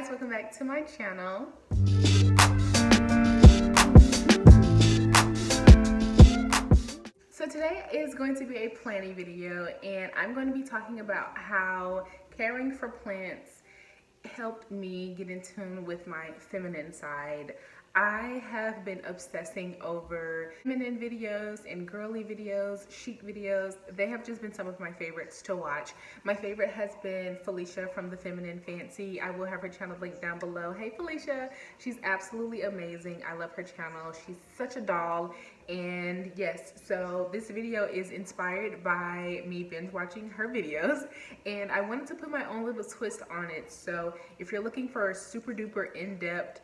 guys, welcome back to my channel. So today is going to be a planning video, and I'm going to be talking about how caring for plants helped me get in tune with my feminine side. I have been obsessing over feminine videos and girly videos, chic videos. They have just been some of my favorites to watch. My favorite has been Felicia from the Feminine Fancy. I will have her channel linked down below. Hey Felicia, she's absolutely amazing. I love her channel. She's such a doll. And yes, so this video is inspired by me binge watching her videos, and I wanted to put my own little twist on it. So if you're looking for super duper in-depth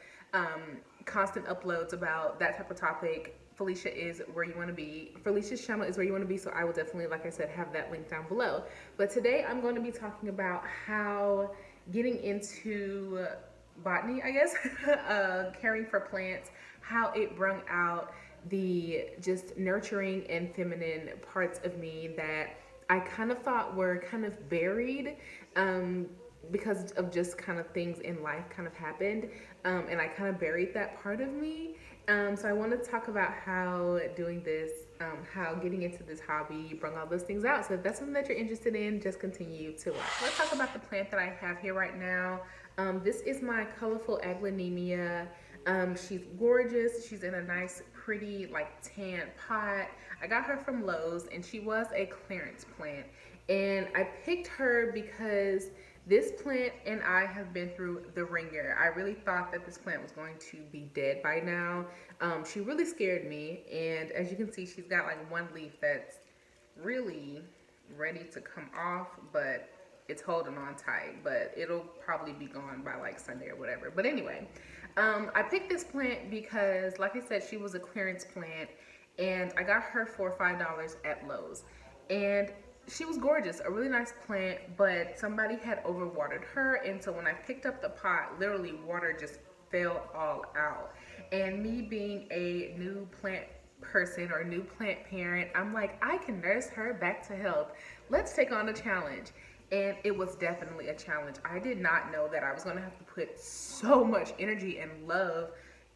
constant uploads about that type of topic, Felicia is where you want to be. Felicia's channel is where you want to be, so I will definitely, like I said, have that link down below. But today I'm going to be talking about how getting into botany, I guess, caring for plants, how it brung out the just nurturing and feminine parts of me that I kind of thought were kind of buried because of just kind of things in life kind of happened, and I kind of buried that part of me. So I want to talk about how doing this, how getting into this hobby brought all those things out. So if that's something that you're interested in, just continue to watch. Let's talk about the plant that I have here right now. This is my colorful aglaonemia. She's gorgeous. She's in a nice, pretty, like tan pot. I got her from Lowe's, and she was a clearance plant. And I picked her because this plant and I have been through the ringer. I really thought that this plant was going to be dead by now. She really scared me, and as you can see, she's got like one leaf that's really ready to come off, but it's holding on tight, but it'll probably be gone by like Sunday or whatever. But anyway, I picked this plant because, like I said, she was a clearance plant, and I got her for $5 at Lowe's. And she was gorgeous, a really nice plant, but somebody had overwatered her, and so when I picked up the pot, literally water just fell all out. And me being a new plant person or new plant parent, I'm like, I can nurse her back to health. Let's take on a challenge. And it was definitely a challenge. I did not know that I was going to have to put so much energy and love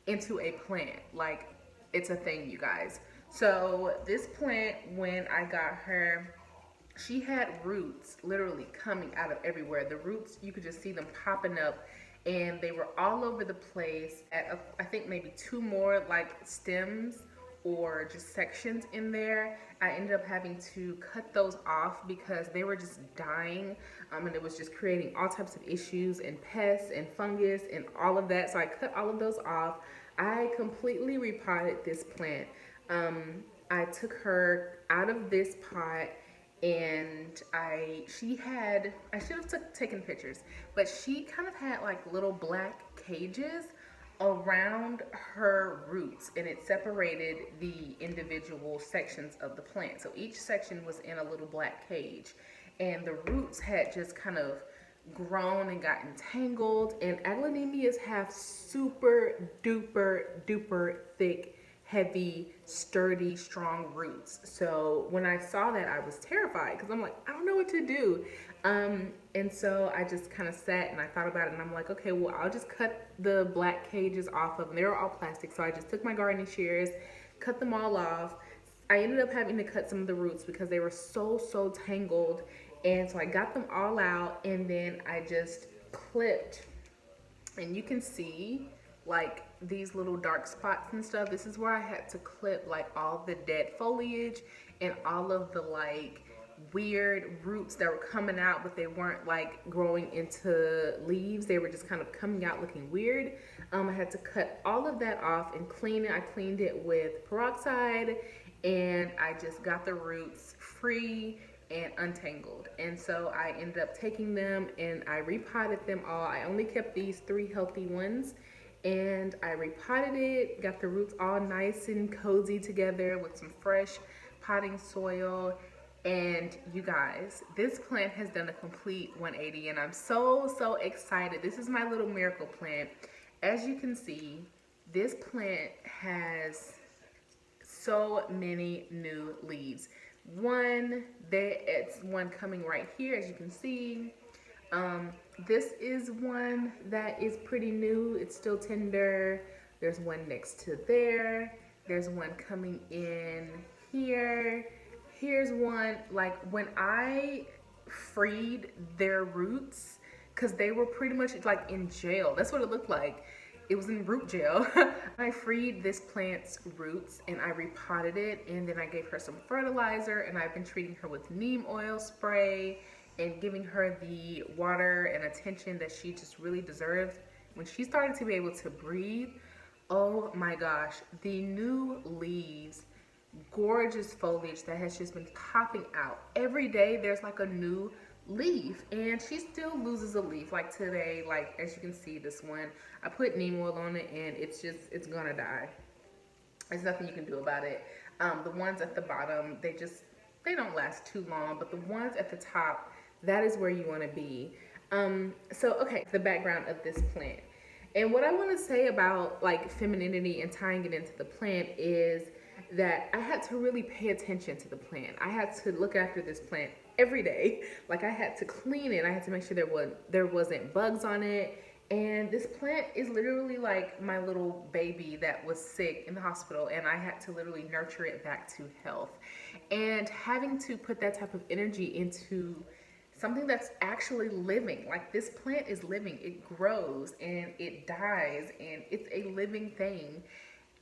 into a plant. Like, it's a thing, you guys. So this plant, when I got her, she had roots literally coming out of everywhere. The roots, you could just see them popping up, and they were all over the place. At I think maybe two more like stems or just sections in there. I ended up having to cut those off because they were just dying, and it was just creating all types of issues and pests and fungus and all of that. So I cut all of those off. I completely repotted this plant. I took her out of this pot, and I should have taken pictures, but she kind of had like little black cages around her roots, and it separated the individual sections of the plant. So each section was in a little black cage, and the roots had just kind of grown and got entangled. And aglaonemias have super duper thick, heavy, sturdy, strong roots. So when I saw that, I was terrified because I'm like, I don't know what to do. And so I just kind of sat and I thought about it, and I'm like, okay, well, I'll just cut the black cages off of them. They were all plastic, so I just took my gardening shears, cut them all off. I ended up having to cut some of the roots because they were so tangled, and so I got them all out, and then I just clipped, and you can see like these little dark spots and stuff. This is where I had to clip like all the dead foliage and all of the like weird roots that were coming out, but they weren't like growing into leaves. They were just kind of coming out looking weird. I had to cut all of that off and clean it. I cleaned it with peroxide, and I just got the roots free and untangled. And so I ended up taking them and I repotted them all. I only kept these 3 healthy ones, and I repotted it, got the roots all nice and cozy together with some fresh potting soil. And you guys, this plant has done a complete 180, and I'm so excited. This is my little miracle plant. As you can see, this plant has so many new leaves. It's one coming right here, as you can see. This is one that is pretty new. It's still tender. There's one next to there. There's one coming in here. Here's one, like when I freed their roots, because they were pretty much like in jail. That's what it looked like. It was in root jail. I freed this plant's roots and I repotted it, and then I gave her some fertilizer, and I've been treating her with neem oil spray and giving her the water and attention that she just really deserves. When she started to be able to breathe, oh my gosh, the new leaves, gorgeous foliage that has just been popping out. Every day there's like a new leaf, and she still loses a leaf. Like today, like as you can see, this one, I put neem oil on it and it's gonna die. There's nothing you can do about it. The ones at the bottom, they don't last too long, but the ones at the top, that is where you want to be. So okay, the background of this plant. And what I want to say about like femininity and tying it into the plant is that I had to really pay attention to the plant. I had to look after this plant every day. Like I had to clean it. I had to make sure there wasn't bugs on it. And this plant is literally like my little baby that was sick in the hospital, and I had to literally nurture it back to health. And having to put that type of energy into something that's actually living, like this plant is living, it grows and it dies and it's a living thing.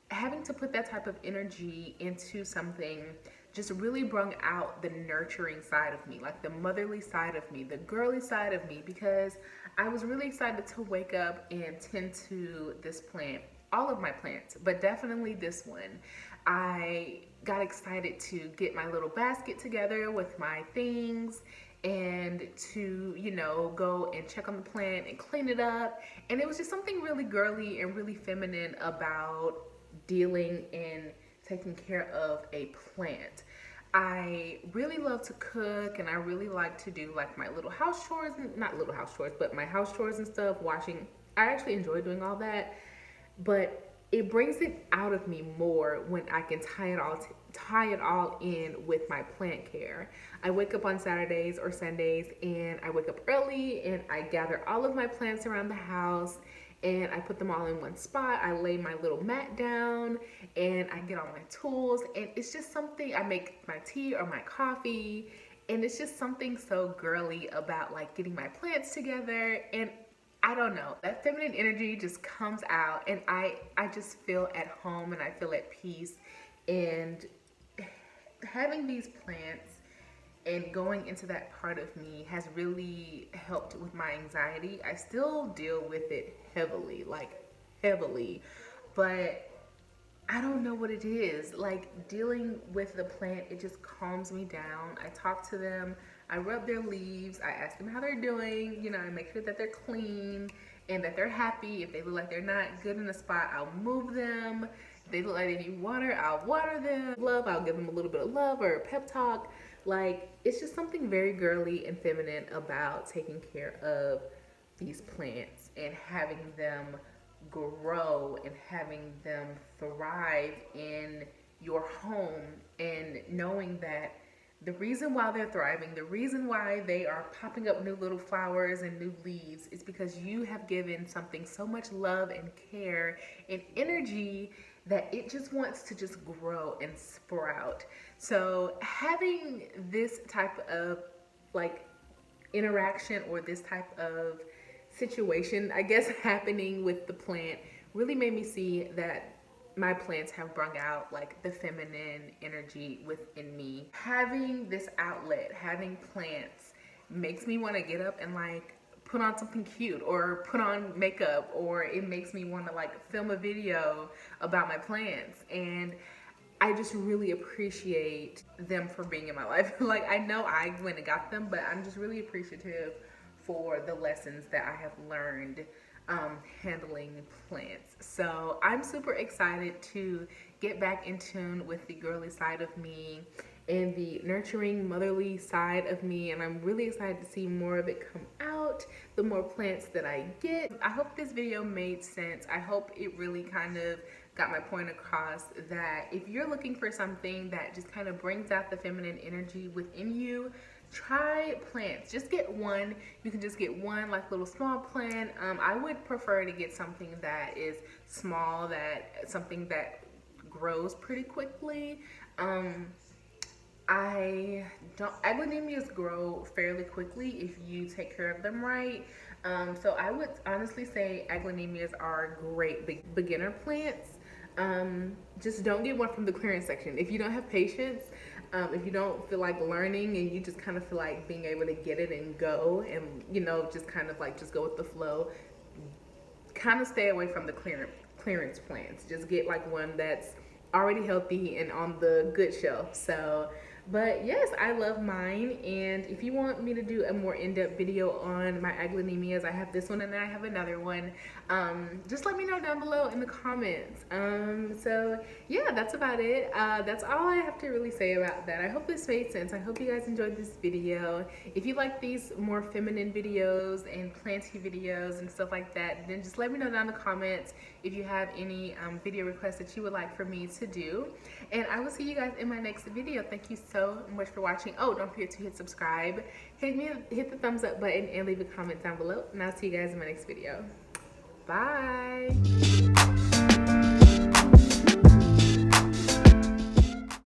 Having to put that type of energy into something just really brought out the nurturing side of me, like the motherly side of me, the girly side of me, because I was really excited to wake up and tend to this plant, all of my plants, but definitely this one. I got excited to get my little basket together with my things and to, you know, go and check on the plant and clean it up. And it was just something really girly and really feminine about dealing and taking care of a plant. I really love to cook, and I really like to do like my little house chores, not little house chores, but my house chores and stuff, washing. I actually enjoy doing all that, but it brings it out of me more when I can tie it all in with my plant care. I wake up on Saturdays or Sundays, and I wake up early and I gather all of my plants around the house and I put them all in one spot. I lay my little mat down and I get all my tools, and it's just something. I make my tea or my coffee, and it's just something so girly about like getting my plants together. And I don't know, that feminine energy just comes out, and I just feel at home and I feel at peace. And having these plants and going into that part of me has really helped with my anxiety. I still deal with it heavily, like heavily, but I don't know what it is. Like dealing with the plant, it just calms me down. I talk to them, I rub their leaves, I ask them how they're doing, you know, I make sure that they're clean and that they're happy. If they look like they're not good in a spot, I'll move them. If they look like they need water, I'll water them. Love, I'll give them a little bit of love or a pep talk. Like, it's just something very girly and feminine about taking care of these plants and having them grow and having them thrive in your home, and knowing that the reason why they're thriving, the reason why they are popping up new little flowers and new leaves is because you have given something so much love and care and energy that it just wants to just grow and sprout. So having this type of like interaction or this type of situation, I guess, happening with the plant really made me see that my plants have brought out like the feminine energy within me. Having this outlet, having plants, makes me want to get up and like put on something cute or put on makeup, or it makes me want to like film a video about my plants. And I just really appreciate them for being in my life. Like, I know I went and got them, but I'm just really appreciative for the lessons that I have learned handling plants. So I'm super excited to get back in tune with the girly side of me and the nurturing motherly side of me, and I'm really excited to see more of it come out, the more plants that I get. I hope this video made sense. I hope it really kind of got my point across that if you're looking for something that just kind of brings out the feminine energy within you, try plants. Just get one. You can just get one like little small plant. I would prefer to get something that is small, something that grows pretty quickly. I don't, aglaonemias grow fairly quickly if you take care of them right. So I would honestly say aglaonemias are great beginner plants. Just don't get one from the clearance section. If you don't have patience, if you don't feel like learning and you just kind of feel like being able to get it and go and, you know, just kind of like just go with the flow, kind of stay away from the clearance plants. Just get like one that's already healthy and on the good shelf. So, but yes, I love mine. And if you want me to do a more in-depth video on my aglaonemias, I have this one and then I have another one. Just let me know down below in the comments. So yeah, that's about it. That's all I have to really say about that. I hope this made sense. I hope you guys enjoyed this video. If you like these more feminine videos and planty videos and stuff like that, then just let me know down in the comments if you have any video requests that you would like for me to do. And I will see you guys in my next video. Thank you so much for watching. Oh, don't forget to hit subscribe, hit the thumbs up button, and leave a comment down below. And I'll see you guys in my next video. Bye.